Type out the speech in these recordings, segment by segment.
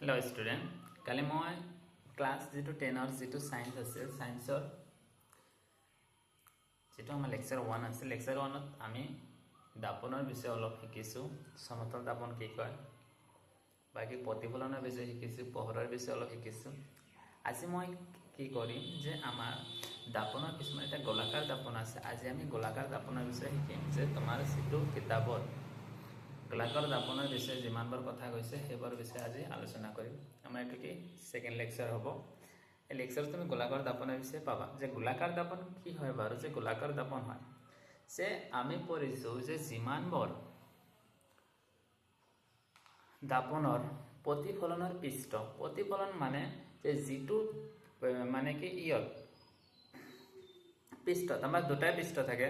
Hello student काली मैं class जी 10 जी science आसे साइंसर जी आम लेक्चर 1 आसे लेक्चर 1 आम दापनर विषय अलग शिकिছোঁ समतल दापन कि कय बाकी प्रतिफलনৰ विषय शिकिছোঁ পোহৰৰ विषय अलग शिकिছোঁ। আজি মই কি কৰিম যে আমাৰ দাপনৰ কিছুমান এটা গোলাকাৰ দাপন আছে। আজি আমি গোলাকাৰ দাপনৰ বিষয়ে শিকিম যে তোমাৰ যিটো কিতাপত গোলাকাৰ দাপনৰ বিষয়ে যিমানবাৰ কথা কৈছে সেইবাৰ বিষয়ে আজি আলোচনা কৰিম। আমাৰ এইটো কি সেকেন্ড লেকচাৰ হ'ব। এই লেকচাৰত তুমি গোলাকাৰ দাপনৰ বিষয়ে পাবা যে গোলাকাৰ দাপন কি হয় বাৰু যে গোলাকাৰ দাপন হয় যে আমি পঢ়িছোঁ যে যিমানবাৰ দাপনৰ প্ৰতিফলনৰ পৃষ্ঠ প্ৰতিফলন মানে যে যিটো মানে কি ইয়ত পৃষ্ঠত আমাৰ দুটাই পৃষ্ঠ থাকে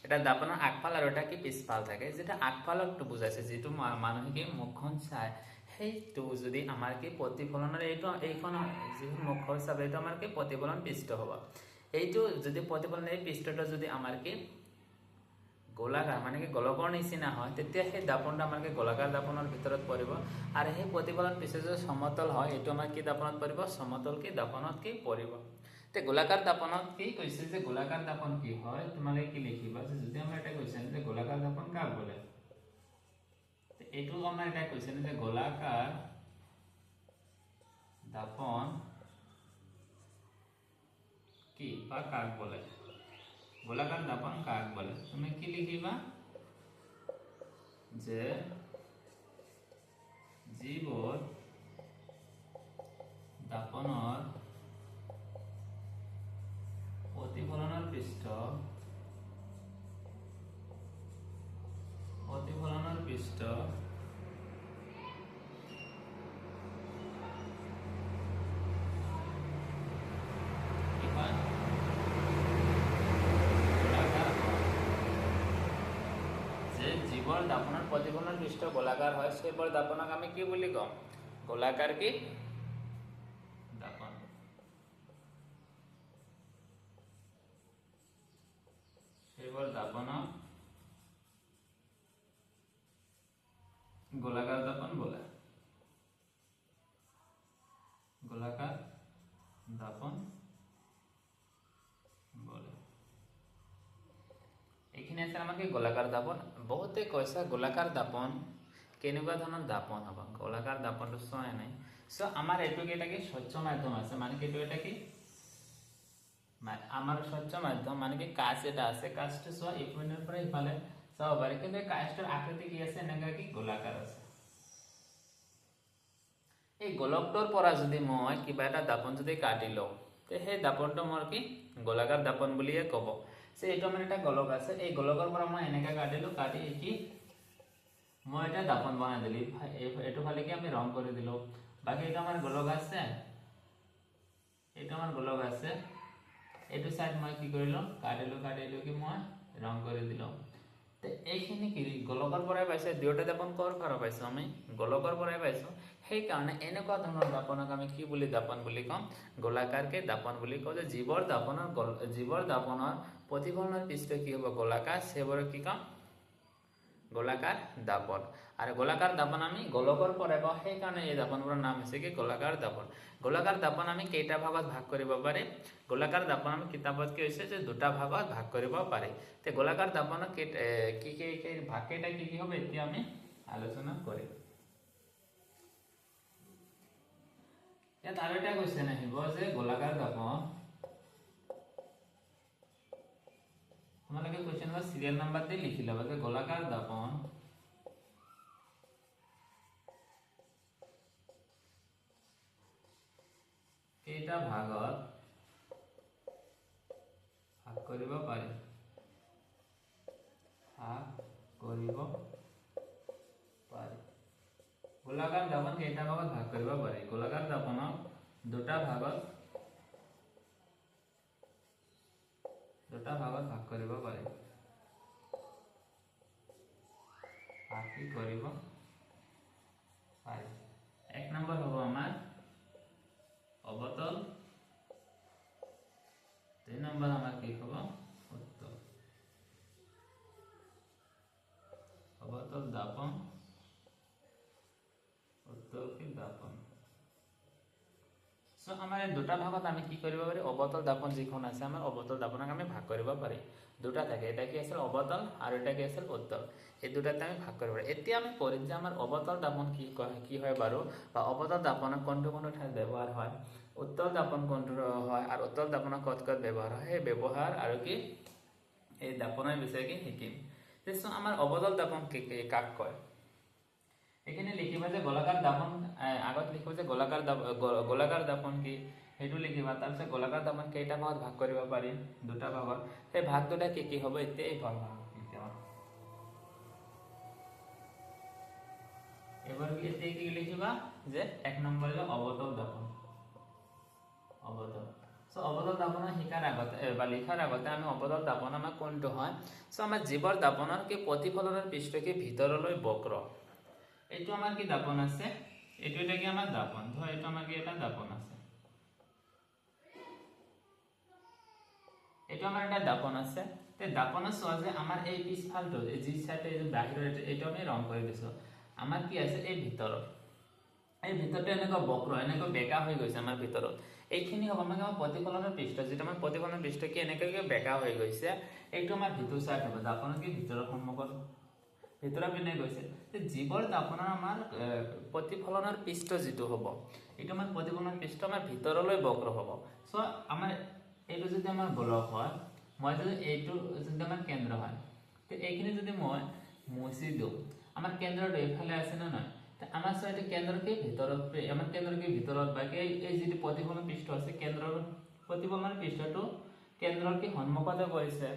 এটা দাপনৰ আগফাল আৰু এটা কি পিছফাল থাকে যেটা আগফালকটো বুজাইছে যিটো মানুহে কি মুখখন চায় সেইটো যদি আমাৰ কি প্ৰতিফলনৰ এইখন যিখন মুখ হিচাপে এইটো আমাৰ কি প্ৰতিফলন পৃষ্ঠ হ'ব। এইটো যদি প্ৰতিফলন এই পৃষ্ঠটো যদি আমাৰ কি গোলাকাৰ মানে কি গোলকৰ নিচিনা হয় তেতিয়া সেই দাপনটো আমাৰ কি গোলাকাৰ দাপনৰ ভিতৰত পৰিব আৰু সেই প্ৰতিফলন পৃষ্ঠ যদি সমতল হয় এইটো আমাৰ কি দাপনত পৰিব সমতল কি দাপনত কি পৰিব। তে গোলাকাৰ দাপনত কি কৈছে যে গোলাকাৰ দাপন কি হয় তোমালোকে কি লিখিবা যে যদি আমাৰ এটা কৈছে যে গোলাকাৰ দাপন কাক বলে তে এইটো আমাৰ এটা কৈছে যে গোলাকাৰ দাপন কি বা কাক বলে গোলাকাৰ দাপন কাক বলে তুমি কি লিখিবা যে জীবৰ দাপনৰ প্ৰতিফলনৰ পৃষ্ঠ জীবর দাপনের प्रतिफलन पृष्ठ गोलाकार है सेबर दापनक आमी की बोली कम गोलाकार की दापन सेबर दापनक गोलाकार दापन बोले गोलाकार दापन बोले এইখিনি আছে আমাকে গোলাকাৰ দাপন বহুতে কৈছে গোলাকাৰ দাপন কেনেকুৱা ধৰণৰ দাপন হ'ব গোলাকাৰ দাপনটো চোৱা নাই সো আমাৰ এইটো এটা কি স্বচ্ছ মাধ্যম আছে মানে কি এটা কি আমাৰ স্বচ্ছ মাধ্যম মানে কি কাচ এটা আছে কাচটো চোৱা এই পইণ্টৰ পৰা ইফালে চাব পাৰি কিন্তু এই কাচটোৰ আকৃতি কি আছে এনেকা কি গোলাকাৰ আছে। এই গোলকটোৰ পৰা যদি মই কিবা এটা দাপন যদি কাটি লওঁ তে সেই দাপনটো মোৰ কি গোলাকাৰ দাপন বুলিয়ে ক'ব। সে এইটো আমাৰ একটা গোলক আছে এই গোলকৰ পৰা মই এনেকা কাটিলো কাটি কি মই এটা দাপন বনাই দিলি এটো ফালে কি আমি ৰং কৰি দিলো বাকি এটা আমাৰ গোলক আছে এটা আমাৰ গোলক আছে এটো সাইড মই কি কৰিলো কাটিলো কি মই ৰং কৰি দিলো তে এইখিনি কি গোলকৰ পৰাই পাইছে দুয়োটা দাপন কৰ পৰা পাইছো আমি গোলকৰ পৰাই পাইছো সেই কাৰণে এনেকুৱা ধৰণৰ দাপনক আমি কি বুলি দাপন বুলি কম গোলাকাৰকে দাপন বুলি কওঁ যে জীবৰ দাপনৰ प्रतिफलনৰ পৃষ্ঠ কি হ'ব গোলাকাৰ সেবৰ কি কম গোলাকাৰ দাপন আৰু গোলাকাৰ দাপন আমি গোলকৰ পৰা পাওঁ সেই কাৰণে এই দাপনবোৰৰ নাম হৈছে কি গোলাকাৰ দাপন। গোলাকাৰ দাপন আমি কেইটা ভাগত ভাগ কৰিব পাৰি গোলাকাৰ দাপন আমি কিতাপত কি হৈছে যে দুটা ভাগত ভাগ কৰিব পাৰি তে গোলাকাৰ দাপনৰ কি ভাগ কেইটা কি হবে এতিয়া আমি আলোচনা কৰিম। ইয়াত আৰু এটা কোৱেশ্চন আহিব যে গোলাকাৰ দাপন তোমালোকে কোৱেশ্চন বা সিৰিয়াল নাম্বাৰ দিয়ে লিখি লবা যে গোলাকাৰ দাপন কেইটা ভাগত ভাগ কৰিব পাৰি গোলাকাৰ দাপন কেইটা ভাগত ভাগ কৰিব পাৰি গোলাকাৰ দাপনক দুটা ভাগত ভাগ কৰিব পাৰি কি কৰিব পাৰি এক নম্বৰ হ'ব আমাৰ অবতল দুই নম্বৰ আমাৰ কি হ'ব উত্তল অবতল দাপন উত্তল কি দাপন সো আমাৰ এই দুটা ভাগত আমি কি কৰিব পাৰি অবতল দাপন যিখন আছে আমাৰ অবতল দাপনক আমি ভাগ কৰিব পাৰি দুটা থাকে এটা কি আছিল অবতল আৰু এটা কি আছিল উত্তল এই দুটাতে আমি ভাগ কৰিব পাৰি এতিয়া আমি পঢ়িম যে আমাৰ অবতল দাপন কি হয় বাৰু বা অবতল দাপনক কোনটো ঠাইত ব্যৱহাৰ হয় উত্তল দাপন কোনটো হয় আৰু উত্তল দাপনক ক'ত ব্যৱহাৰ হয় সেই ব্যৱহাৰ আৰু কি এই দাপনৰ বিষয়ে কি শিকিম সো আমাৰ অবতল দাপন কাক কয় এখানে লিখিবা যে গোলাকাৰ দাপন আগত লিখিব যে গোলাকাৰ দাপন কি সেইটো লিখিবা তাৰপিছত গোলাকাৰ দাপন কেইটা ভাগত ভাগ কৰিব পাৰি দুটা ভাগত সেই ভাগ দুটা কি হ'ব এতিয়া এই ভাগ এবাৰ কি এতিয়া কি লিখিবা যে এক নম্বৰ হলো অবতল দাপন অবতল সো অবতল দাপন শিকাৰ আগতে বা লিখাৰ আগতে আমি অবতল দাপন আমাৰ কোনটো হয় সো আমাৰ জীৱৰ দাপনৰ কি প্ৰতিফলনৰ পৃষ্ঠকে ভিতৰলৈ বক্ৰ এইটো আমাৰ কি দাপন আছে এইটো এটা কি আমাৰ দাপন ধৰ এইটো আমাৰ কি এটা দাপন আছে এইটো আমাৰ এটা দাপন আছে তে দাপনৰ সোৱা যে আমাৰ এই পিছফালটো এই যি সাইডে এই বাহিৰৰ এইটো আমি ৰং কৰি দিছো আমাৰ কি আছে এই ভিতৰত এই ভিতৰতে এনেকৈ বক্ৰ এনেকৈ বেকা হৈ গৈছে আমাৰ ভিতৰত এইখিনি হ'ব আমাৰ প্ৰতিফলনৰ পৃষ্ঠ যেটা আমাৰ প্ৰতিফলনৰ পৃষ্ঠ কি এনেকৈ বেকা হৈ গৈছে এইটো আমাৰ ভিতৰ সাইড হ'ব দাপনৰ কি ভিতৰৰ সন্মুখত ভিতৰৰ পিনে গৈছে তে জীৱৰ দাপনৰ আমাৰ প্ৰতিফলনৰ পৃষ্ঠ যেটো হ'ব এইটো আমাৰ প্ৰতিফলনৰ পৃষ্ঠ আমাৰ ভিতৰলৈ বক্ৰ হ'ব সো আমাৰ এইটো যদি আমাৰ গোলক হয় মই যদি এইটো যদি আমাৰ কেন্দ্ৰ হয় তে এইখিনি যদি মই মুছি দিও আমাৰ কেন্দ্ৰটো এইফালে আছে না নহয় তে আমাৰ সাইডে কেন্দ্ৰকে ভিতৰত আমাৰ কেন্দ্ৰকে ভিতৰত বাকি এই যেটো প্ৰতিফলন পৃষ্ঠ আছে কেন্দ্ৰৰ প্ৰতিফলনৰ পৃষ্ঠটো কেন্দ্ৰৰ কি সন্মুখতে পৰিছে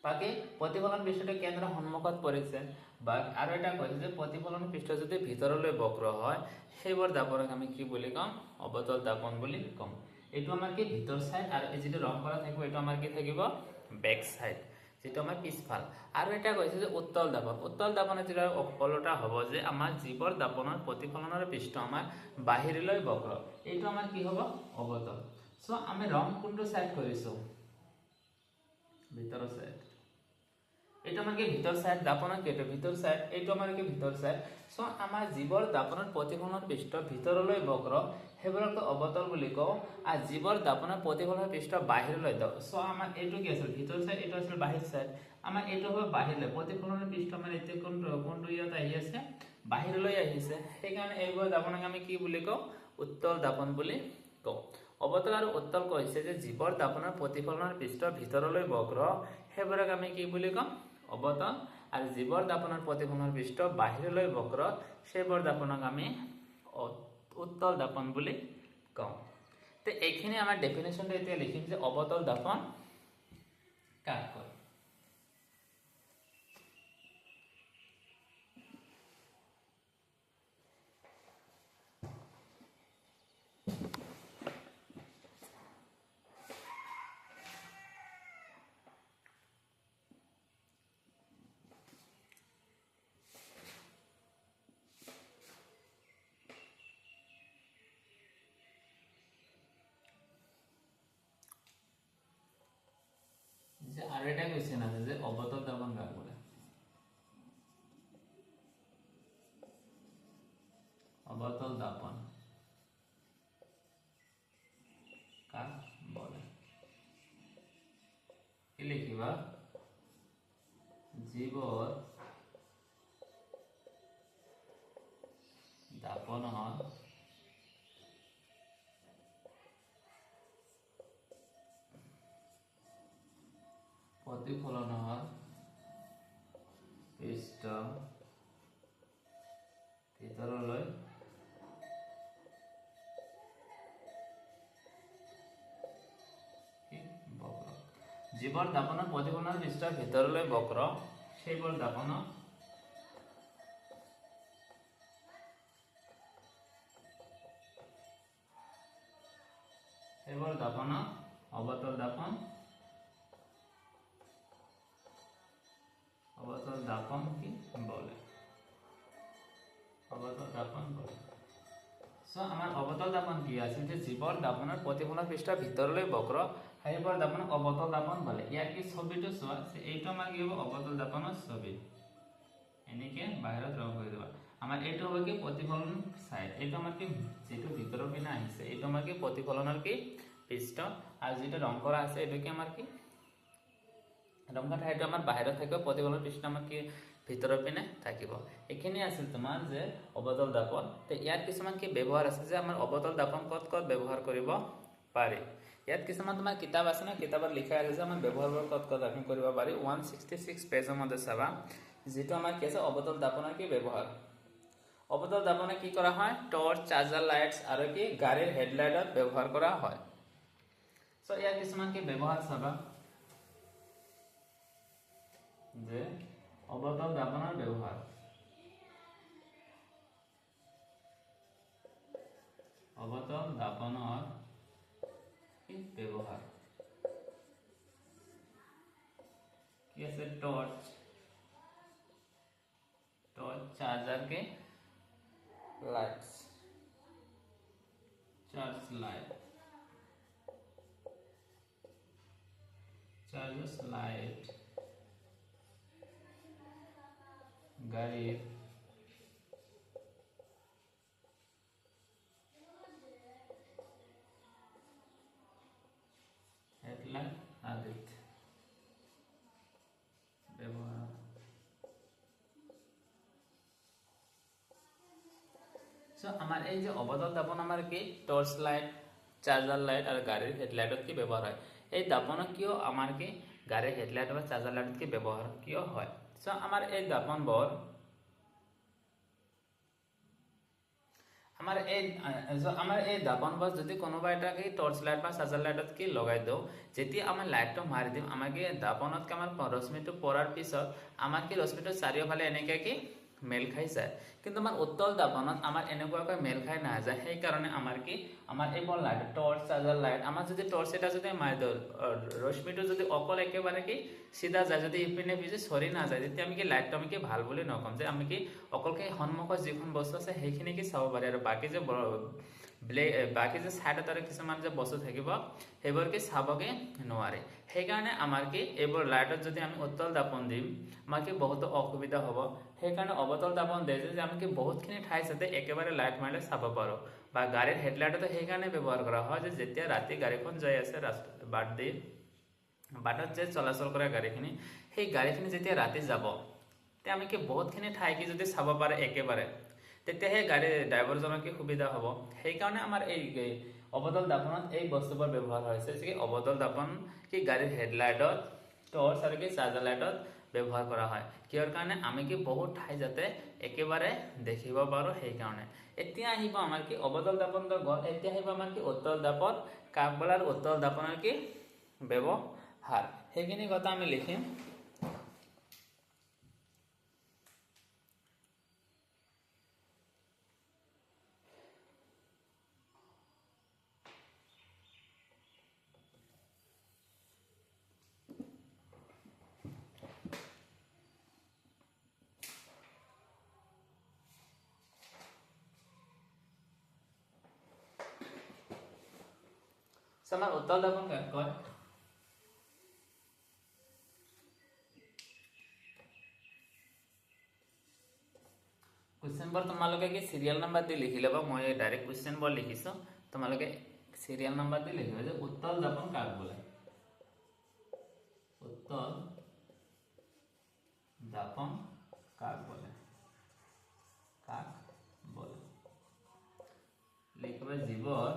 বাকি প্ৰতিফলন পৃষ্ঠটো কেন্দ্ৰ সন্মুখত পৰিছে বা আৰু এটা কৈছে যে প্ৰতিফলন পৃষ্ঠ যদি ভিতৰলৈ বক্ৰ হয় সেইবৰ দাপনক আমি কি বুলি কম অবতল দাপন বুলি কম এইটো আমাৰ কি ভিতৰ সাইড আৰু এই যেটো ৰং কৰা থাকিব এইটো আমাৰ কি থাকিব ব্যাক সাইড যেটো আমাৰ পিছফাল আৰু এটা কৈছে যে উত্তল দাপনৰ যেটা ওলটা হ'ব যে আমাৰ জীৱৰ দাপনৰ প্ৰতিফলনৰ পৃষ্ঠ আমাৰ বাহিৰলৈ বক্ৰ এইটো আমাৰ কি হ'ব অবতল সো আমি ৰং কোনটো সাইড কৰিছো ভিতৰ সাইড এইটো আমাৰ কি ভিতৰ সাইড দাপনৰ কেটো ভিতৰ সাইড এইটো আমাৰ কি ভিতৰ সাইড সো আমাৰ জীৱৰ দাপনৰ প্ৰতিফলনৰ পৃষ্ঠ ভিতৰলৈ বক্ৰ হেবৰক অবতল বুলি কও আৰু জীৱৰ দাপনৰ প্ৰতিফলনৰ পৃষ্ঠ বাহিৰলৈ দ সো আমাৰ এইটো কি আছে ভিতৰ সাইড এইটো আছে বাহিৰ সাইড আমাৰ এইটো হ'ব বাহিৰলৈ প্ৰতিফলনৰ পৃষ্ঠ আমাৰ এতিয়া কোনটো ইয়াত আহি আছে বাহিৰলৈ আহিছে সেই কাৰণে এইবোৰ দাপনক আমি কি বুলি কও উত্তল দাপন বুলি কও অবতল আৰু উত্তল কৈছে যে জীৱৰ দাপনৰ প্ৰতিফলনৰ পৃষ্ঠ ভিতৰলৈ বক্ৰ হেবৰক আমি কি বুলি কম অবতল আৰু জীৱৰ দাপনৰ প্ৰতিফলনৰ পৃষ্ঠ বাহিৰলৈ বক্ৰ সেইবৰ দাপনক আমি উত্তল দাপন বুলি কওঁ তে এইখিনি আমাৰ ডেফিনেশনটো এতিয়া লিখিম যে অবতল দাপন কাক কয় যে আর এটা কোশ্চেন আছে যে অবতল দাপন কাক বলে অবতল দাপন কাক বলে কি লিখিবা জীৱৰ দাপনৰ প্ৰতিফলনৰ পৃষ্ঠ ভিতৰলৈ বক্ৰ জীৱৰ দাপনৰ প্ৰতিফলনৰ পৃষ্ঠ ভিতৰলৈ বক্ৰ সেইবোৰ দাপনক অবতল দাপন অবতল দাপন কি বলে অবতল দাপন বলে সো আমাৰ অবতল দাপন কি আছে যে জীৱৰ দাপনৰ প্ৰতিফলনৰ পৃষ্ঠ ভিতৰলৈ বক্ৰ সেইবোৰ দাপন অবতল দাপন বলে ইয়াৰ কি ছবিটো চোৱা এইটো আমাৰ কি হ'ব অবতল দাপনৰ ছবি এনেকে বাহিৰত ৰং কৰি দিবা আমাৰ এইটো হ'ব কি প্ৰতিফলন সাইড, এইটো আমাৰ কি যেটো ভিতৰৰ পিনে আহিছে এইটো আমাৰ কি প্ৰতিফলনৰ কি পৃষ্ঠ, আৰু যেটো ৰং কৰা আছে এইটো কি আমাৰ কি ৰং কৰা ঠাইটো আমাৰ বাহিৰত থাকিব, প্ৰতিফলন পৃষ্ঠ আমাৰ কি ভিতৰৰ পিনে থাকিব। এইখিনি আছিল তোমাৰ যে অবতল দাপন। তে ইয়াত কিছুমান কি ব্যৱহাৰ আছে যে আমাৰ অবতল দাপন ক'ত ক'ত ব্যৱহাৰ কৰিব পাৰি। ইয়াত কিছুমান তোমাৰ কিতাপ আছে না, কিতাপত লিখা আছে যে আমাৰ ব্যৱহাৰবোৰ ক'ত ক'ত আমি কৰিব পাৰি। 166 পেজৰ মধ্যে চাবা যেটো আমাৰ কি আছে অবতল দাপনৰ কি ব্যৱহাৰ। অবতল দাপনে কি কৰা হয়, টৰ্চ, চাৰ্জাৰ লাইটস আৰু কি গাড়ীৰ হেডলাইটত ব্যৱহাৰ কৰা হয়। সো ইয়াৰ কিছুমান কি ব্যৱহাৰ চাবা যে অবতল দাপনৰ ব্যৱহাৰ। অবতল দাপনৰ কি ব্যৱহাৰ কি আছে, টর্চ, চার্জার के lights, charge light, chargers light, गाड़ीर हेडलाइट आदि व्यवहार। सो आमार এই যে অবতল দাপন আমার কি টর্চ লাইট, চার্জার লাইট আর গাড়ির হেডলাইটত কি ব্যবহার হয়। এই দাপন কিয় আমার কি গাড়ির হেডলাইট বা চার্জার লাইটত কি ব্যবহার কিয় হয়। সো আমার এই দাপন বৰ আমাৰ এই দাপন বৰ যদি কোনোবা এটা কি টর্চ লাইট বা চার্জার লাইটত কি লগাই দিও, যেতিয়া আমার লাইটটো মারি দিম আমার কি দাপনত কি আমার রশ্মিটো পড়ার পিছত আমার কি রশ্মিটো চাৰিওফালে এনেকে কি মেল খাই যায়। কিন্তু আমাৰ উত্তল দাপনত আমাৰ এনেকুৱাকৈ মেল খাই না যায়। সেই কাৰণে আমাৰ কি আমাৰ এইবোৰ লাইট টর্চ চার্জার লাইট আমার যদি টর্চ এটা যদি মারি দিও রশ্মিটো যদি অকল একেবারে কি সিধা যায়, যদি ইপিনে পিছে সরি না যায়, তেতিয়া আমি কি লাইটটো আমি কি ভাল বুলি নকম, যে আমি কি অকল কি সন্মুখত যিখন বস্তু আছে সেইখিনি কি চাব পাৰি, আৰু বাকি যে বাকি যে সাইডত আৰু কিছুমান যে বস্তু থাকিব সেইবোৰ কি চাবকে নোৱাৰে। সেইকাৰণে আমাৰ কি এইবোৰ লাইটত যদি আমি উত্তল দাপন দিম আমাৰ কি বহুত অসুবিধা হ'ব। সেইকাৰণে অবতল দাপন দিয়ে যে আমি কি বহুতখিনি ঠাই যাতে একেবাৰে লাইট মাৰিলে চাব পাৰো। বা গাড়ীৰ হেডলাইটতো সেইকাৰণে ব্যৱহাৰ কৰা হয় যে যেতিয়া ৰাতি গাড়ীখন যাই আছে বাটত যে চলাচল কৰা গাড়ীখিনি, সেই গাড়ীখিনি যেতিয়া ৰাতি যাব তে আমি কি বহুতখিনি ঠাই কি যদি চাব পাৰে একেবাৰে, তেতিয়াহে গাড়ী ড্ৰাইভাৰজনৰ কি সুবিধা হ'ব। সেইকাৰণে আমাৰ এই অবতল দাপনত এই বস্তুবোৰ ব্যৱহাৰ হৈছে, যে অবতল দাপন কি গাড়ীৰ হেডলাইটত, টৰ্চ আৰু কি চাৰ্জাৰ লাইটত ব্যৱহাৰ কৰা হয়। কিহৰ কাৰণে আমি কি বহুত ঠাই যাতে একেবাৰে দেখিব পাৰো সেইকাৰণে। এতিয়া আহিব আমাৰ কি অবতল দাপন গ'ল, এতিয়া আহিব আমাৰ কি উত্তল দাপন, কাকবলাৰ উত্তল দাপনৰ কি ব্যৱহাৰ, সেইখিনি কথা আমি লিখিম। আমাৰ উত্তল দাপন কাক কয়। কুৱেশ্যনবোৰ তোমালোকে কি সিৰিয়াল নাম্বাৰ দি লিখি ল'বা, মই ডাইৰেক্ট কুৱেশ্যনবোৰ লিখিছো, তোমালোকে সিৰিয়াল নাম্বাৰ দি লিখিবা যে উত্তল দাপন কাক বোলে। উত্তল দাপন কাক বলে, কাক বলে লিখবে জীবর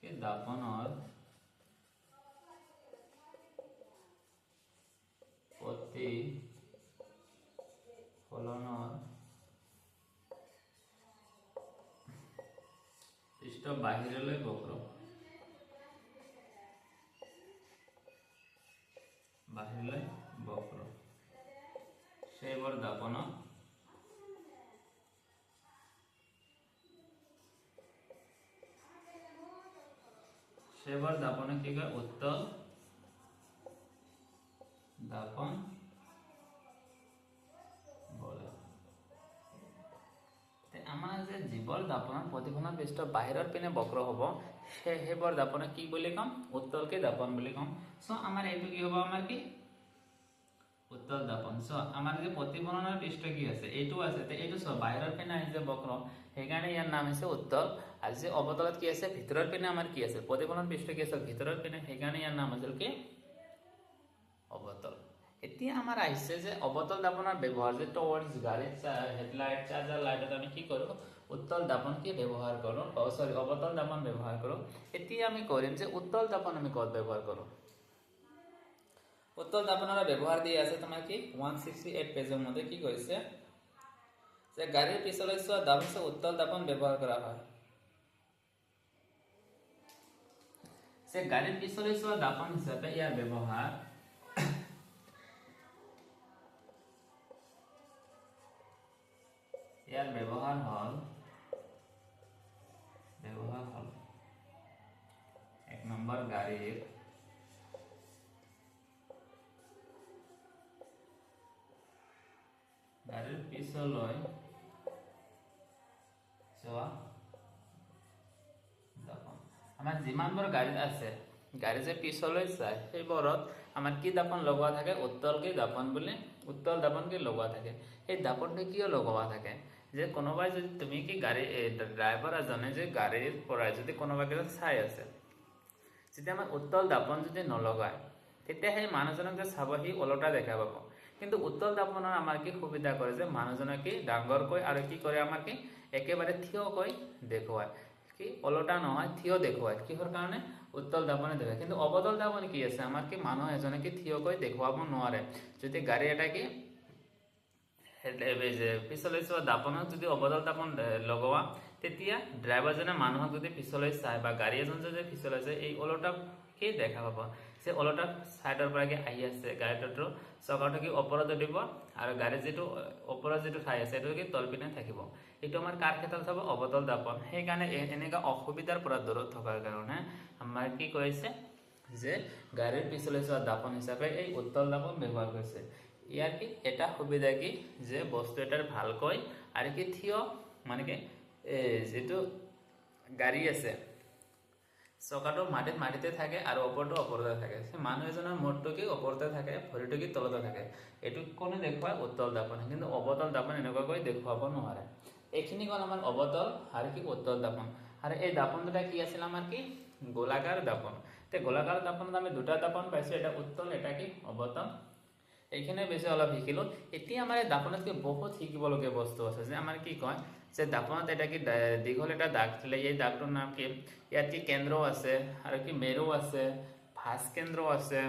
কে দাপনৰ প্ৰতি ফলনৰ পৃষ্ঠ বাহিৰলৈ বক্ৰ, বাহিৰলৈ বক্ৰ সেইবোৰ দাপনক কি কয় উত্তল দাপন বলে। আমাৰ যে জীৱৰ দাপনৰ প্ৰতিফলন পৃষ্ঠ বাহিৰৰ পিনে বক্ৰ হ'ব, সেইবোৰ দাপনক কি বুলি কম, উত্তলকে দাপন বুলি কম। সো আমাৰ এইটো কি হ'ব, আমাৰ কি উত্তল দাপন। সো আমাৰ যে প্ৰতিফলনৰ পৃষ্ঠ কি আছে, এইটো আছে, এইটো চব বাহিৰৰ পিনে আহিছে বক্ৰ, সেইকাৰণে ইয়াৰ নাম হৈছে উত্তল। আৰু যে অৱতলত কি আছে, ভিতৰৰ পিনে আমাৰ কি আছে, প্ৰতিফলন পৃষ্ঠ কি আছে ভিতৰৰ পিনে, সেইকাৰণে ইয়াৰ নাম আছিল কি অৱতল। এতিয়া আমাৰ আহিছে যে অৱতল দাপনৰ ব্যৱহাৰ, যে টৰ্চ, গাড়ীত হেডলাইট, চাৰ্জাৰ লাইটত আমি কি কৰোঁ, উত্তল দাপন কি ব্যৱহাৰ কৰোঁ, অৱতল দাপন ব্যৱহাৰ কৰোঁ। এতিয়া আমি কৰিম যে উত্তল দাপন আমি ক'ত ব্যৱহাৰ কৰোঁ। উত্তল দাপনৰ ব্যৱহাৰ দিয়া আছে তোমাৰ কি 168 পেজৰ মধ্যে কি কৈছে, যে গাড়ীৰ পিছলৈ চোৱা দাব হিচাপে উত্তল দাপন ব্যৱহাৰ কৰা হয়। যে গাড়ীৰ পিছলৈ চোৱা দাপন হিচাপে ইয়াৰ ব্যৱহাৰ হ'ল 1 নম্বৰ গাড়ীৰ পিছলৈ চোৱা দাপন। আমাৰ যিমানবোৰ গাড়ীত আছে, গাড়ী যে পিছলৈ চায় সেইবোৰত আমাৰ কি দাপন লগোৱা থাকে, উত্তল দাপন কি লগোৱা থাকে। সেই দাপনটো কিয় লগোৱা থাকে, যে কোনোবাই যদি তুমি কি গাড়ী ড্ৰাইভাৰ এজনে যে গাড়ীৰ পৰাই যদি কোনোবাকে চাই আছে, যেতিয়া আমাৰ উত্তল দাপন যদি নলগায়, তেতিয়া সেই মানুহজনক যে চাব সি ওলোটা দেখা পাব। কিন্তু উত্তল দাপনৰ আমাৰ কি সুবিধা কৰে, যে মানুহজনক কি ডাঙৰকৈ আৰু কি কৰে, আমাৰ কি একেবাৰে থিয়কৈ দেখুৱায়, কি ওলোটা নহয় থিয় দেখুৱায়। কিহৰ কাৰণে, উত্তল দাপনে দেখুৱায়। কিন্তু অৱতল দাপন কি আছে, আমাৰ কি মানুহ এজনে কি থিয়কৈ দেখুৱাব নোৱাৰে। যদি গাড়ী এটা কি পিছলৈ চোৱা দাপনত যদি অৱতল দাপন লগোৱা, তেতিয়া ড্ৰাইভাৰজনে মানুহক যদি পিছলৈ চায় বা গাড়ী এজন যদি পিছলৈ চায়, এই ওলোটা কি দেখা পাব, যে ওলোটা চাইডৰ পৰা কি আহি আছে, গাড়ীটোৰ চকাটো কি ওপৰত দিব আৰু গাড়ীৰ যিটো ওপৰত যিটো ঠাই আছে সেইটো কি তলপিনে থাকিব। এইটো আমাৰ কাৰ ক্ষেত্ৰত হ'ব, অৱতল দাপন। সেইকাৰণে এনেকুৱা অসুবিধাৰ পৰা দূৰত থকাৰ কাৰণে আমাৰ কি কৰিছে, যে গাড়ীৰ পিছলৈ চোৱা দাপন হিচাপে এই উত্তল দাপন ব্যৱহাৰ কৰিছে। ইয়াৰ কি এটা সুবিধা কি, যে বস্তু এটাৰ ভালকৈ আৰু কি থিয়, মানে কি যিটো গাড়ী আছে চকাটো মাটিতে থাকে আৰু ওপৰতে থাকে, সেই মানুহ এজনৰ মূৰটো কি ওপৰতে থাকে, ভৰিটো কি তলতে থাকে। এইটো কোনে দেখুৱায়, উত্তল দাপন। কিন্তু অৱতল দাপন এনেকুৱাকৈ দেখুৱাব নোৱাৰে। এইখিনি হ'ল আমাৰ অৱতল আৰু কি উত্তল দাপন। আৰু এই দাপন দুটা কি আছিল, আমাৰ কি গোলাকাৰ দাপন। গোলাকাৰ দাপনত আমি দুটা দাপন পাইছোঁ, এটা উত্তল, এটা কি অৱতল। এইখিনি বেছি অলপ শিকিলোঁ। এতিয়া আমাৰ এই দাপনতকৈ বহুত শিকিবলগীয়া বস্তু আছে, যে আমাৰ কি কয়, যে দাপনত এটা কি দীঘল এটা দাগ দিলে, এই দাগটোৰ নাম কি, ইয়াত কি কেন্দ্ৰ আছে আৰু কি মেৰু আছে, ভাঁজ কেন্দ্ৰ আছে,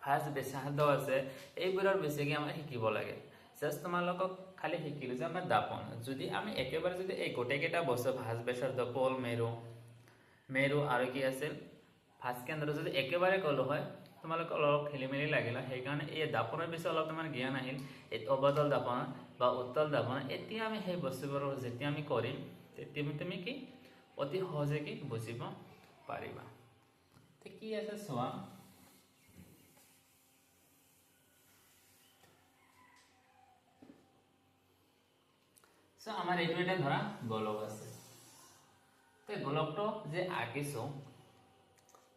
ভাঁজ ব্যাসাৰ্ধ আছে। এইবোৰৰ বেছিকৈ আমাৰ শিকিব লাগে। জাষ্ট তোমালোকক খালি শিকিলোঁ যে আমাৰ দাপন, যদি আমি একেবাৰে যদি এই গোটেইকেইটা বস্তু ভাঁজ ব্যাসাৰ্ধ, পল, মেৰু আৰু কি আছিল ভাঁজ কেন্দ্ৰ যদি একেবাৰে ক'লো হয়, তোমালোক অলপ খেলি মেলি লাগিলা। সেইকাৰণে এই দাপনৰ বিষয়ে অলপ তোমাৰ জ্ঞান আহিল, এই অৱতল দাপন বা উত্তল দাপন। এতিয়া আমি সেই বস্তুবোৰ যেতিয়া আমি কৰিম, তেতিয়া তুমি কি অতি সহজে কি বুজিব পাৰিবা। কি আছে চোৱা, আমাৰ এইটো এটা ধৰা গোলক আছে। গোলকটো যে আঁকিছোঁ,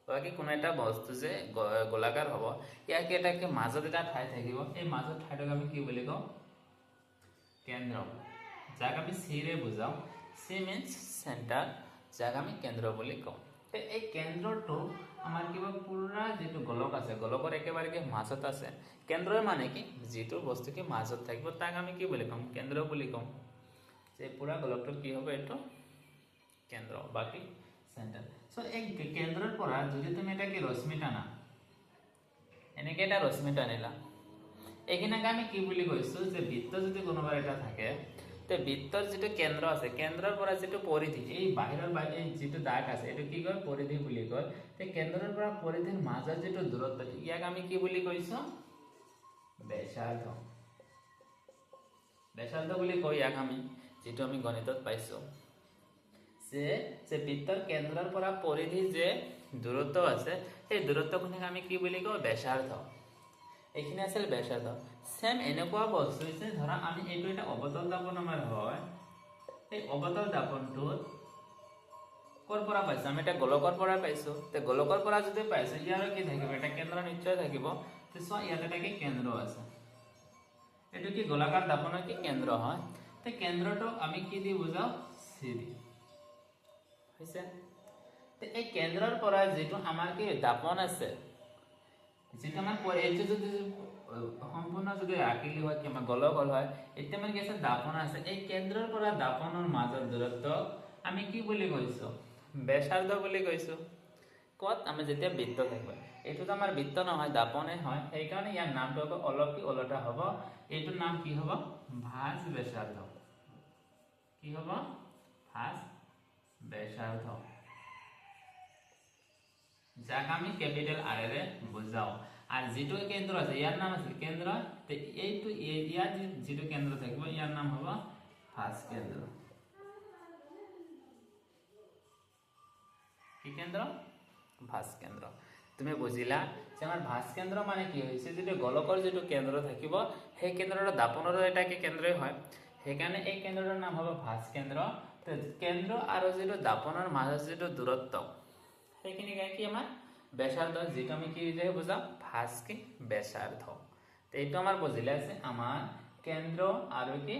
বাকী কোনো এটা বস্তু যে গোলাকাৰ হ'ব, ইয়াকে এটাকে মাজত এটা ঠাই থাকিব। এই মাজত ঠাইটোক আমি কি বুলি কওঁ, কেন্দ্ৰ, যাক আমি চিৰে বুজাওঁ। চি মিনছ চেণ্টাৰ, যাক আমি কেন্দ্ৰ বুলি কওঁ। এই কেন্দ্ৰটো আমাৰ কিবা পুৰা যিটো গোলক আছে, গোলকৰ একেবাৰে কি মাজত আছে। কেন্দ্ৰ মানে কি, যিটো বস্তু কি মাজত থাকিব তাক আমি কি বুলি কওঁ, কেন্দ্ৰ বুলি কওঁ। যে পুৰা গোলকটো কি হ'ব, এইটো কেন্দ্ৰ বা কি চেণ্টাৰ। সো এই কেন্দ্ৰৰ পৰা যদি তুমি এটা কি ৰশ্মি টানা, এনেকৈ এটা ৰশ্মি টানিলা, এইখিনিকে আমি কি বুলি কৈছোঁ, যে বৃত্ত যদি কোনোবা এটা থাকে, তে বৃত্তৰ যিটো কেন্দ্ৰ আছে, কেন্দ্ৰৰ পৰা যিটো পৰিধি, এই বাহিৰৰ এই যিটো দাগ আছে, এইটো কি কয়, পৰিধি বুলি কয়। তে কেন্দ্ৰৰ পৰা পৰিধিৰ মাজৰ যিটো দূৰত্ব, ইয়াক আমি কি বুলি কৈছোঁ, ব্যাসাৰ্ধ। ব্যাসাৰ্ধ বুলি কয় ইয়াক আমি, যিটো আমি গণিতত পাইছোঁ, যে বৃত্তৰ কেন্দ্ৰৰ পৰা পৰিধি যে দূৰত্ব আছে, সেই দূৰত্বখিনিক আমি কি বুলি কওঁ, ব্যাসাৰ্ধ। এইখিনি আছিল ব্যাসাৰ্ধ। সেম এনেকুৱা বস্তু যে ধৰা আমি এইটো এটা অৱতল দাপন আমাৰ হয়, এই অৱতল দাপনটোত ক'ৰ পৰা পাইছোঁ, আমি এটা গোলকৰ পৰা পাইছোঁ। গোলকৰ পৰা যদি পাইছোঁ, ইয়াৰো কি থাকিব, এটা কেন্দ্ৰ নিশ্চয় থাকিব। চোৱা ইয়াত এটা কি কেন্দ্ৰ আছে, এইটো কি গোলাকাৰ দাপনৰ কি কেন্দ্ৰ হয়। তে কেন্দ্ৰটো আমি কি দি বুজাও, চি দি হৈছে। তে এই কেন্দ্ৰৰ পৰা যেটো আমাৰ কি দাপন আছে, যেটো আমাৰ এইটো যদি সম্পূৰ্ণ যদি আকিলি হয় কিবা গোলক হল হয়, এতিয়া মানে কি আছে দাপন আছে, এই কেন্দ্ৰৰ পৰা দাপনৰ মাজৰ দূৰত্ব আমি কি বুলি কৈছো, ব্যাসাৰ্ধ বুলি কৈছো। কত আমি যেতিয়া বৃত্ত থাকিব, এইটোতো আমাৰ বৃত্ত নহয় দাপনে হয়, সেইকাৰণে ইয়াৰ নামটো আকৌ অলপ কি ওলটা হ'ব, এইটোৰ নাম কি হ'ব, ভাঁজ ব্যাসাৰ্ধ। কি হ'ব, ভাঁজ ব্যাসাৰ্ধ, যাক আমি ক্যাপিটাল আৰ এৰে বুজাও। আৰ যেটো কেন্দ্ৰ আছে ইয়াৰ নাম আছে কেন্দ্ৰ, তে এইটো ইয়াৰ যেটো কেন্দ্র থাকিব ইয়ার নাম হ'ব ভাঁজ কেন্দ্র। কি কেন্দ্র, ভাঁজ কেন্দ্র। তুমি বুজিলা যে আমার ভাঁজ কেন্দ্র মানে কি হৈছে, যেটো গোলকৰ যেটো কেন্দ্ৰ থাকিব সেই কেন্দ্ৰৰ দাপনৰো এটা কি কেন্দ্ৰই হয়, সেইকাৰণে এই কেন্দ্ৰটোৰ নাম হ'ব ভাঁজ কেন্দ্ৰ। তো কেন্দ্ৰ আৰু যেটো দাপনৰ মাজৰ যেটো দূৰত্ব সেইখিনি কি আমাৰ ব্যাসার্ধ, যেটা আমি কি দিয়ে বুঝাম, ভাঁজ কি ব্যাসার্ধ। তো এইটো আমার বুঝিলে আছে আমার কেন্দ্র আর কি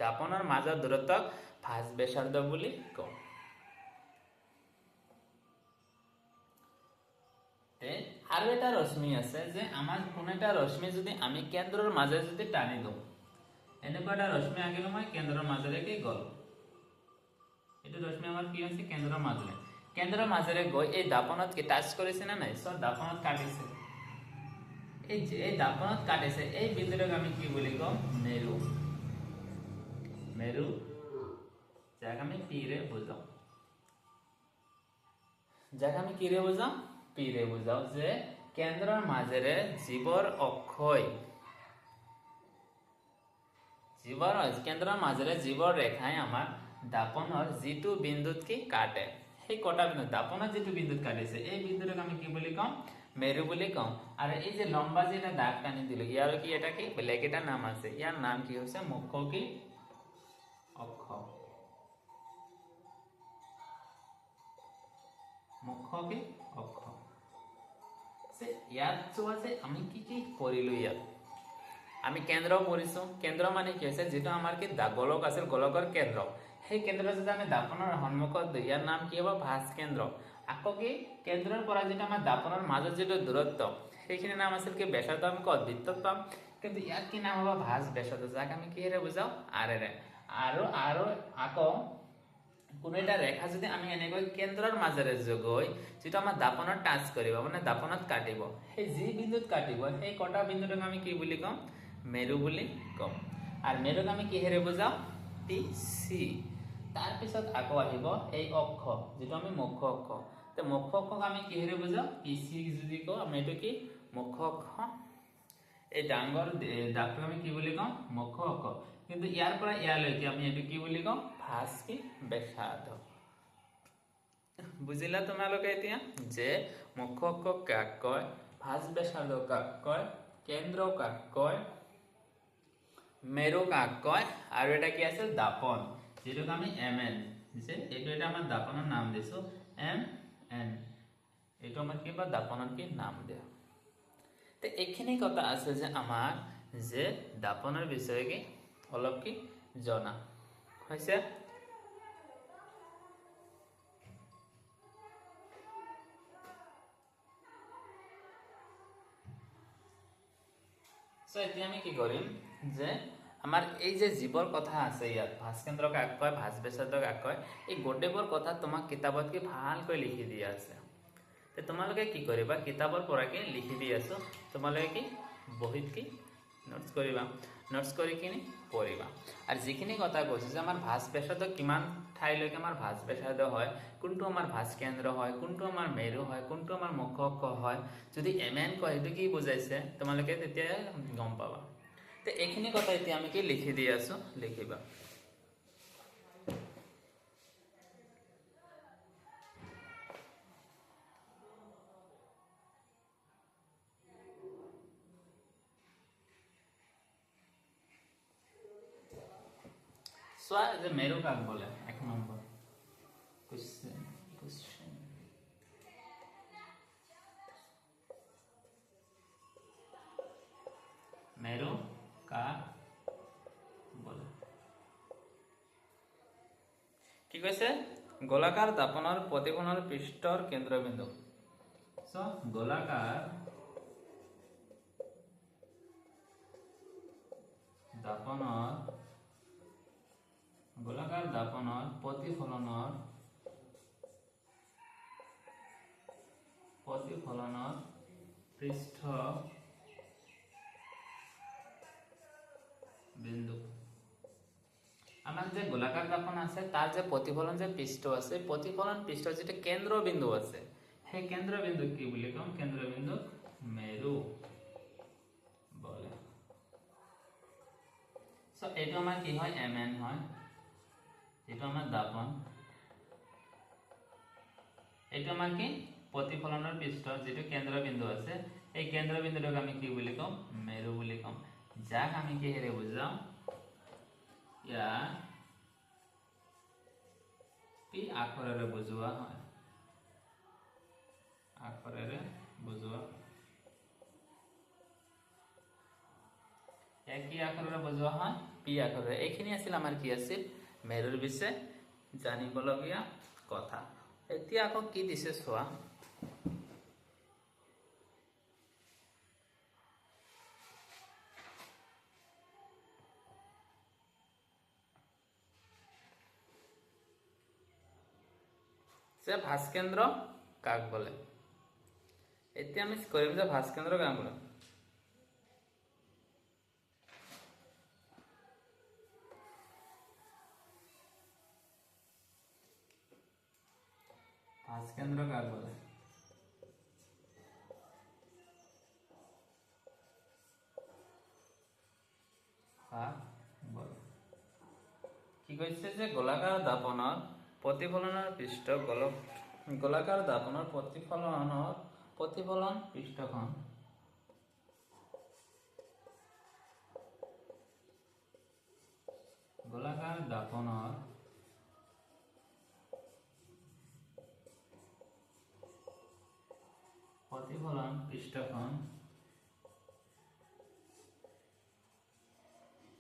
দাপনের মাজৰ দূৰত্বক ভাঁজ ব্যাসাৰ্ধ বুলি কওঁ। আৰু এটা ৰশ্মি আছে, যে আমাৰ কোনো এটা ৰশ্মি যদি আমি কেন্দ্ৰৰ মাজে যদি টানি দিওঁ, এনেকুৱা এটা ৰশ্মি আঁকিলো মই কেন্দ্ৰৰ মাজেৰে কি গ'ল, এইটো ৰশ্মি আমাৰ কি আছে কেন্দ্ৰৰ মাজেৰে, কেন্দ্ৰৰ মাজেৰে গৈ এই দাপনত কি টাচ কৰিছে না নাই, সব দাপনত কাটিছে, এই দাপনত কাটিছে, এই বিন্দুটোক আমি কি বুলি কম, মেরু। মেরু যাক আমি পি রে বুজাও, যাক আমি কি রে বুজাও, পি রে বুজাও, যে কেন্দ্ৰৰ মাজেৰে জীৱৰ অক্ষয়, জীৱৰ কেন্দ্ৰৰ মাজেৰে জীৱৰ ৰেখাই আমাৰ দাপনৰ যিটো বিন্দুত কি কাটে, সেই কটা বিন্দু দাপনৰ যিটো বিন্দুত কাটিছে এই বিন্দুটোক আমি কি বুলি কম, মেরু বুলি কম। আর এই যে লম্বা যে এটা দাগ টানি দিল, ইয়ার কি এটা কি বেলেগ এটা নাম আছে, ইয়ার নাম কি হৈছে মুখ্য কি অক্ষ, মুখ্য কি অক্ষ। ইয়াত চোৱা যে আমি কি কি কৰিলো, ইয়াত আমি কেন্দ্ৰ পঢ়িছো, কেন্দ্ৰ মানে কি হৈছে যেটো আমাৰ কি গোলক আছিল, গোলকৰ কেন্দ্ৰ, সেই কেন্দ্ৰ যদি আমি দাপনৰ সন্মুখত দিওঁ ইয়াৰ নাম কি হ'ব, ভাঁজ কেন্দ্ৰ। আকৌ কি কেন্দ্ৰৰ পৰা যেটো আমাৰ দাপনৰ মাজৰ যেটো দূৰত্ব সেইখিনি নাম আছিল কি ব্যাসাৰ্ধ, আমি কত বৃত্তত পাম, কিন্তু ইয়াত কি নাম হ'ব, ভাঁজ ব্যাসাৰ্ধ, যাক আমি কিহেৰে বুজাও, আৰেৰে। আৰু আকৌ কোনো এটা ৰেখা যদি আমি এনেকৈ কেন্দ্ৰৰ মাজেৰে গৈ যেটো আমাৰ দাপনত টাচ কৰিব, মানে দাপনত কাটিব, সেই যি বিন্দুত কাটিব সেই কটা বিন্দুটোক আমি কি বুলি কম, মেরু বুলি কম। আর মেরুক আমি কিহেৰে বুজাও, পি সি। তার পিছত আকৌ আহিব এই অক্ষ, যেটো আমি মুখ্য অক্ষ, তো মুখ্য অক্ষক আমি কিহেৰে বুজাও, পি সি যদি কওঁ আমি এইটো কি মুখ্য অক্ষ, এই ডাঙৰ দাগটোক আমি কি বুলি কওঁ, মুখ্য অক্ষ, কিন্তু ইয়াৰ পৰা ইয়ালৈকে আমি এইটো কি বুলি কওঁ, ভাঁজ কি ব্যাসাৰ্ধ। বুজিলা তোমালোকে এতিয়া যে মুখ্য অক্ষ কাক কয়, ভাঁজ ব্যাসাৰ্ধ কাক কয়, কেন্দ্ৰ কাক কয়, মেৰু কাক কয়, আৰু এটা কি আছে দাপন, যেটোক আমি এম এন, যে এইটো এটা আমাৰ দাপনৰ নাম দিছো এম এন, এইটো আমাৰ কিবা দাপনৰ কি নাম দিয়া। তো এইখিনি কথা আছে যে আমাৰ যে দাপনৰ বিষয়ে কি অলপ কি জনা হৈছে। এতিয়া আমি কি কৰিম, যে আমাৰ এই যে জীৱৰ কথা আছে ইয়াত, ভাঁজ কেন্দ্ৰ কাক কয়, ভাঁজ ব্যাসাৰ্ধ কাক কয়, এই গোটেইবোৰ কথা তোমাক কিতাপত কি ভালকৈ লিখি দিয়া আছে। তো তোমালোকে কি কৰিবা, কিতাপৰ পৰা কি লিখি দি আছো, তোমালোকে কি বহিত কি নোটস কৰিবা, নোটস কৰি কিনি পঢ়িবা। আৰু যিখিনি কথা কৈছো যে আমাৰ ভাঁজ ব্যাসাৰ্ধ কিমান ঠাইলৈকে আমাৰ ভাঁজ ব্যাসাৰ্ধ হয়, কোনটো আমাৰ ভাঁজ কেন্দ্ৰ হয়, কোনটো আমাৰ মেৰু হয়, কোনটো আমাৰ মুখ্য অক্ষ হয়, যদি এম এন কয় সেইটো কি বুজাইছে তোমালোকে তেতিয়া গম পাবা। তো এইখিনি কথা এতিয়া আমি কি লিখি দি আছো, লিখিবা। চোৱা যে মেৰু কাক বলে, 1 নম্বৰ কোশ্চেন, কি কৈছে গোলাকাৰ দাপনৰ প্ৰতিফলনৰ পৃষ্ঠৰ কেন্দ্ৰবিন্দু সো গোলাকাৰ দাপনৰ প্ৰতিফলনৰ পৃষ্ঠ বিন্দু আমার যে গোলাকার দাপন আছে তার যে প্রতিফলন যে পৃষ্ঠ আছে প্রতিফলন পৃষ্ঠ যেটা কেন্দ্রবিন্দু আছে সেই কেন্দ্রবিন্দু কি বলি কম কেন্দ্রবিন্দু মেরু বলে সো এটা আমার কি হয় mn হয় এটা আমার দাপন এটা আমার কি প্রতিফলনের পৃষ্ঠ যেটা কেন্দ্রবিন্দু আছে এই কেন্দ্রবিন্দুটাকে আমি কি বলি কম মেরু বলি কম যাক আমি কি হেরে বুঝলাম ইয়া পি আখৰেৰে বুজোৱা হয় কি আখৰেৰে বুজোৱা হয় পি আখৰেৰে এইখিনি আছিল আমাৰ কি আছিল মেৰুৰ বিষয়ে জানিবলগীয়া কথা এতিয়া আকৌ কি দিছে চোৱা যে ভাস্কেন্দ্ৰ কাক বলে এতিয়া আমি কৰিম যে ভাস্কেন্দ্ৰ কাক বলে ভাস্কেন্দ্ৰ কাক বলে কি কৈছে যে গোলাকাৰ দাপনৰ প্ৰতিফলনৰ পৃষ্ঠ গোলাকাৰ দাপনৰ প্ৰতিফলন পৃষ্ঠখন গোলাকাৰ দাপনৰ প্ৰতিফলন পৃষ্ঠখন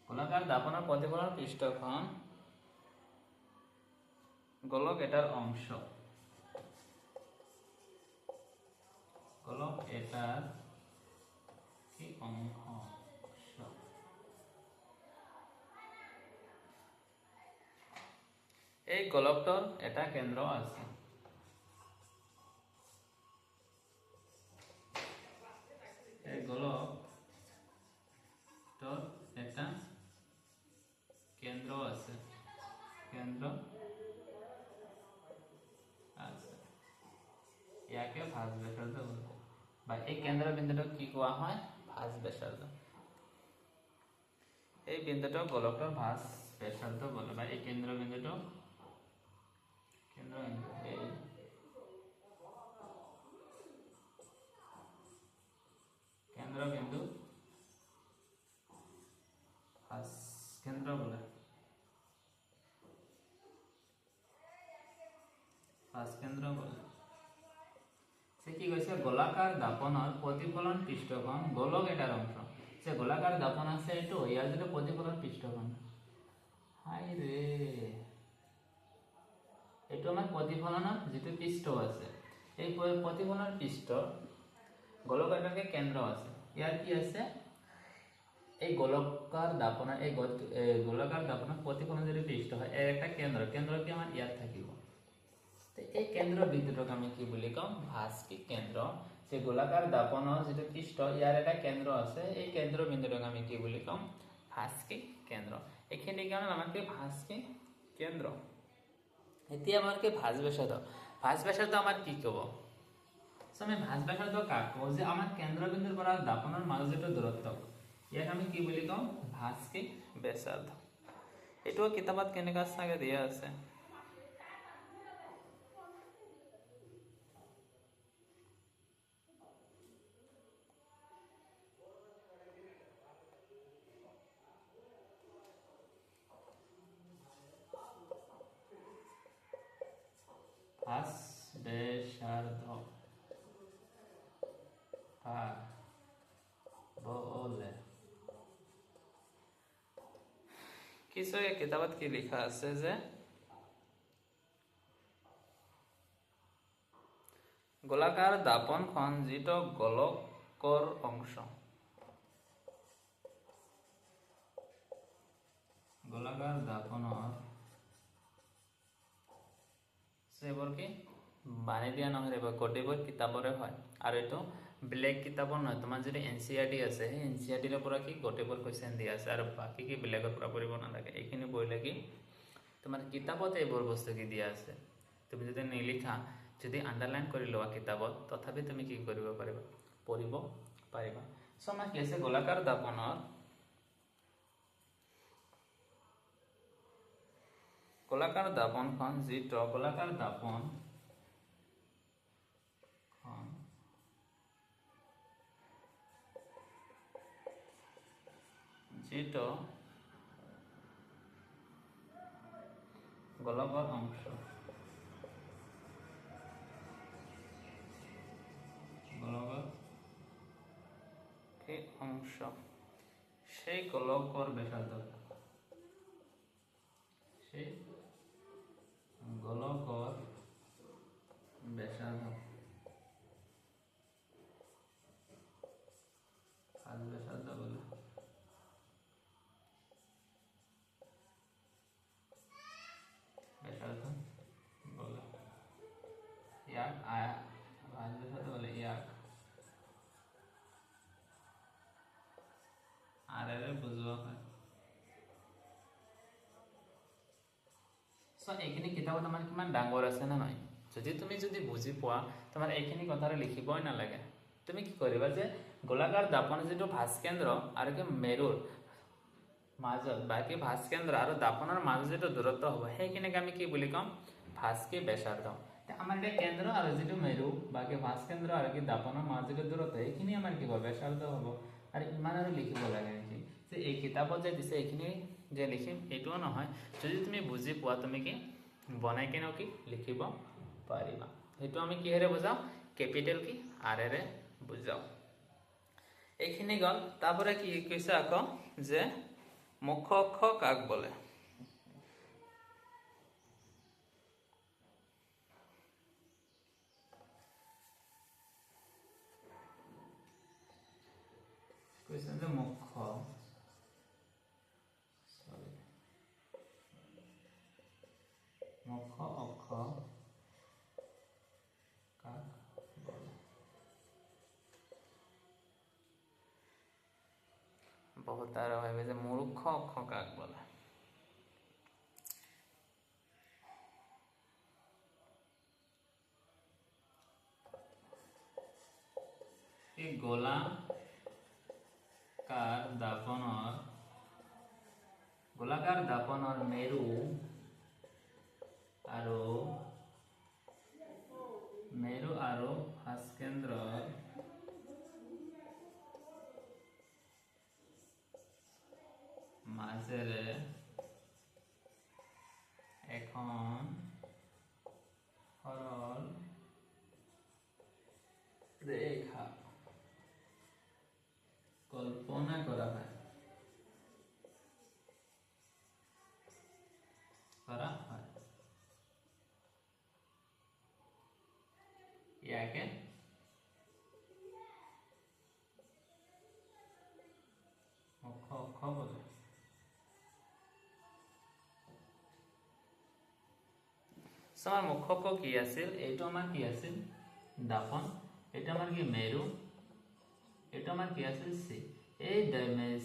গোলাকাৰ দাপনৰ প্ৰতিফলন পৃষ্ঠখন গোলক এটাৰ অংশ গোলক এটাৰ কি অংশ এই গোলকটোৰ এটা কেন্দ্ৰ আছে এই গোলকটোৰ এটা কেন্দ্ৰ আছে ইয়াকে ভাঁজ ব্যাসাৰ্ধ বলে বা এই কেন্দ্ৰবিন্দুটাক কি কোৱা হয় ভাঁজ ব্যাসাৰ্ধ এই বিন্দুটো গোলকটোৰ ভাঁজ ব্যাসাৰ্ধ বলে বা এই কেন্দ্ৰবিন্দুটো এই কেন্দ্ৰবিন্দু ভাঁজ কেন্দ্ৰ বলে ভাঁজ কেন্দ্ৰ বলে সে কি কৈছে গোলাকাৰ দাপনৰ প্ৰতিফলন পৃষ্ঠখন গোলক এটাৰ অংশ সে গোলাকাৰ দাপন আছে এইটো ইয়াৰ যেটা প্ৰতিফলন পৃষ্ঠখন হাই ৰে এইটো আমাৰ প্ৰতিফলনৰ যেটো পৃষ্ঠ আছে এই প্ৰতিফলনৰ পৃষ্ঠ গোলক এটাকে কেন্দ্ৰ আছে ইয়াৰ কি আছে এই গোলকাৰ দাপনৰ প্ৰতিফলন যেটো পৃষ্ঠ হয় এৰ একটা কেন্দ্ৰ কি আমাৰ ইয়াত থাকিব এই কেন্দ্ৰ বিন্দুটোক আমি কি বুলি কম ভাস্কি কেন্দ্ৰ যে গোলাকাৰ দাপনৰ যেটো পৃষ্ঠ ইয়াৰ এটা কেন্দ্র আছে এই কেন্দ্র বিন্দুটোক আমি কি বুলি কম ভাস্কি কেন্দ্র এখানে কেন আমাকে ভাস্কি কেন্দ্র এতিয়া আমাৰ কি ভাঁজ ব্যাসাৰ্ধ আমাৰ কি কব সো আমি ভাঁজ ব্যাসাৰ্ধ কাক কব যে আমাৰ কেন্দ্ৰবিন্দুৰ পৰা দাপনৰ মাজৰ যেটো দূৰত্ব ইয়াক আমি কি বুলি কম ভাস্কি ব্যাসার্ধ এটো কিতাপত কেনেকা চাগে দিয়া আছে ভাঁজ ব্যাসার্ধ বলে কিছু কিতাবত কি লিখা আছে যে গোলাকাৰ দাপনখন যিটো গোলকৰ অংশ, গোলাকাৰ দাপনৰ এইবোৰ কি বানি দিয়া নহয়, এইবোৰ গোটেইবোৰ কিতাপৰে হয় আৰু এইটো বেলেগ কিতাপৰ নহয়। তোমাৰ যদি NCERT আছে সেই NCERTৰ পৰা কি গোটেইবোৰ কুৱেশ্যন দিয়া আছে আৰু বাকী কি বেলেগৰ পৰা পঢ়িব নালাগে। এইখিনি পঢ়িলে কি তোমাৰ কিতাপতে এইবোৰ বস্তু কি দিয়া আছে। তুমি যদি নিলিখা, যদি আণ্ডাৰলাইন কৰি লোৱা কিতাপত, তথাপি তুমি কি কৰিব পাৰিবা, পঢ়িব পাৰিবা। চ' আমাৰ কি আছে গোলাকাৰ দাপনৰ, গোলাকাৰ দাপনখন যিটো গোলাকাৰ দাপন যিটো গোলকৰ অংশ, গোলকৰ কি অংশ, সেই গোলকৰ ব্যাসাৰ্ধ, সেই গোলকৰ ব্যাসাৰ্ধ, ফাজ ব্যাসাৰ্ধ বলে, ব্যাসাৰ্ধ বলে, ইয়াক ফাজ ব্যাসাৰ্ধ বলে, ইয়াক আৰ এৰ বুঝোৱা হয়। সো এইখিনি কিতাপত আমাৰ কিমান ডাঙৰ আছে না নহয়। যদি বুজি পোৱা, তোমাৰ এইখিনি কথাৰে লিখিবই নালাগে। তুমি কি কৰিবা যে গোলাকাৰ দাপন যিটো ভাস্কেন্দ্ৰ আৰু কি মেৰুৰ মাজত, বাকী ভাস্কেন্দ্ৰ আৰু দাপনৰ মাজত যিটো দূৰত্ব হ'ব, সেইখিনিক আমি কি বুলি ক'ম, ভাস্কি ব্যাসাৰ্ধ। আমাৰ এতিয়া কেন্দ্ৰ আৰু যিটো মেৰু, বাকী ভাস্কেন্দ্ৰ আৰু কি দাপনৰ মাজত যিটো দূৰত্ব, এইখিনি আমাৰ কি হ'ব, ব্যাসাৰ্ধ হ'ব। আৰু ইমান আৰু লিখিব লাগে নেকি যে এই কিতাপত যে দিছে এইখিনি যে লিখিম, এইটোও নহয়। যদি তুমি বুজি পোৱা, তুমি কি বনাই কিনেও কি লিখিব পাৰিবা। সেইটো আমি কিহেৰে বুজাওঁ, কেপিটেল কি আৰেৰে বুজাওঁ। এইখিনি গ'ল। তাৰপৰা কি কৈছে আকৌ যে মুখ্য অক্ষ কাক বোলে। কৈছে যে মুখ্য অক্ষ কাক বলে। বহুত আৰু ভাবে যে মুখ্য অক্ষ কাক বলে। এই গোলাকাৰ দাপনৰ মেৰু আৰু ভাস্কেন্দ্ৰৰ মাজেৰে এখন সৰল ৰেখা কল্পনা কৰা হয়। ইয়াকে মুখ্য অক্ষ বলে। আমাৰ মুখ্য অক্ষ কি আছিল, এইটো আমাৰ কি আছিল দাপন, এইটো আমাৰ কি মেৰু, এইটো আমাৰ কি আছিল চি। এই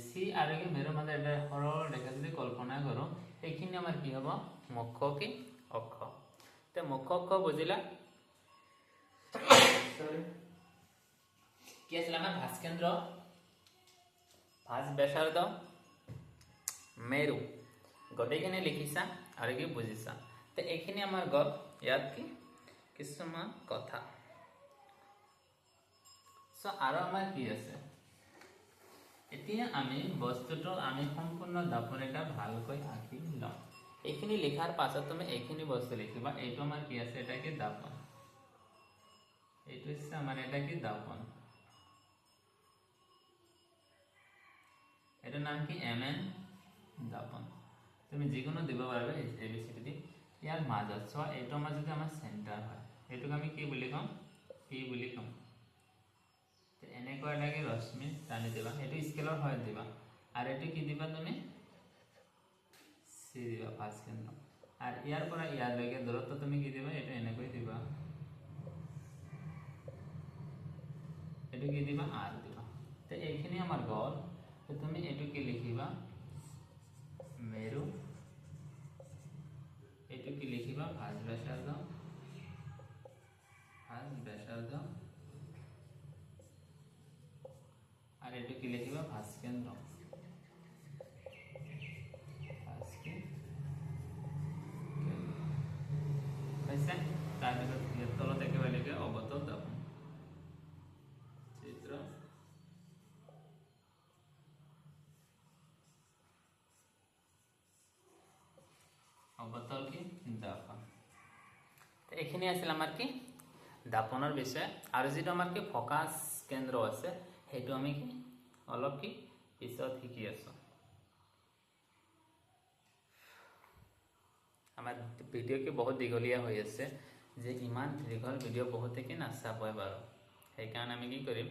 চি আৰু কি মেৰুৰ মাজত এটা সৰল ৰেখা যদি কল্পনা কৰোঁ, এইখিনি আমাৰ কি হ'ব, মুখ্য কি অক্ষ। তে মুখ্য অক্ষ বুজিলা। কি আছিল আমাৰ ভাস্কেন্দ্ৰ, ভাজ ব্যাসাৰ্ধ, মেৰু, গোটেইখিনি লিখিছা আৰু কি বুজিছা। তো এইখিনি আমাৰ গ'ল। ইয়াত কি কিছুমান কথা। আৰু আমাৰ কি আছে, এতিয়া আমি বস্তুটো আমি সম্পূৰ্ণ দাপৰেখা ভালকৈ আঁকি লওঁ। এইখিনি লিখাৰ পাছত তুমি এইখিনি বস্তু লিখিবা। এইটো আমাৰ কি আছে, এটা কি দাপন, এইটো হচ্ছে আমার এটা কি দাপন, এটার নাম কি MN দাপন। তুমি যিকোনো দিব পারবে ABCD দি। ইয়ার মাজত চোৱা, এইটো আমাৰ যদি আমাৰ চেণ্টাৰ হয়, এইটোক আমি কি বুলি ক'ম, পি বুলি ক'ম। এনেকুৱা এটাকে ৰশ্মি টানি দিবা, এইটো স্কেলৰ সহায়ত দিবা, আৰু এইটো কি দিবা তুমি চি দিবা ফাৰ্ষ্ট কেন্দ্ৰ, আৰু ইয়াৰ পৰা ইয়ালৈকে দূৰত্ব তুমি কি দিবা, এইটো এনেকৈ দিবা, এইটো কি দিবা আৰ দিবা। তো এইখিনি আমাৰ গ'ল। তো তুমি এইটো কি লিখিবা মেৰু, এইটো কি লিখিবা ভাঁজ ব্যাসাৰ্ধ, আৰ এইটো কি লিখিবা ভাঁজ কেন্দ্ৰ, পাইছে। তাৰপিছত ইয়াৰ তলত একেবাৰে লিখে অৱতল দাপন চিত্ৰ, অৱতল কি দাপন। এইখিনি আছিল আমাৰ কি দাপনৰ বিষয়ে, আৰু যিটো আমাৰ কি ফকাছ কেন্দ্ৰ আছে সেইটো আমি কি অলপ কি পিছত শিকি আছো। আমাৰ ভিডিঅ' কি বহুত দীঘলীয়া হৈ আছে, যে ইমান দীঘল ভিডিঅ' বহুতে কি নাচাবই বাৰু, সেইকাৰণে আমি কি কৰিম,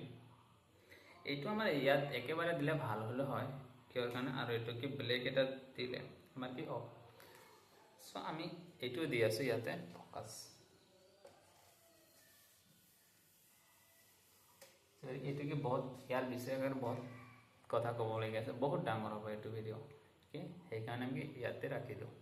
এইটো আমাৰ ইয়াত একেবাৰে দিলে ভাল হ'লে হয়, কিহৰ কাৰণে, আৰু এইটো কি ব্লেক এটা দিলে আমাৰ কি হ'ব। চ' আমি এইটো দি আছো ইয়াতে ফকাছ, এইটো কি বহুত ইয়াৰ বিষয়ে বহুত কথা ক'বলগীয়া আছে, বহুত ডাঙৰ হ'ব এইটো ভিডিঅ' কি, সেইকাৰণে আমি ইয়াতে ৰাখি দিওঁ।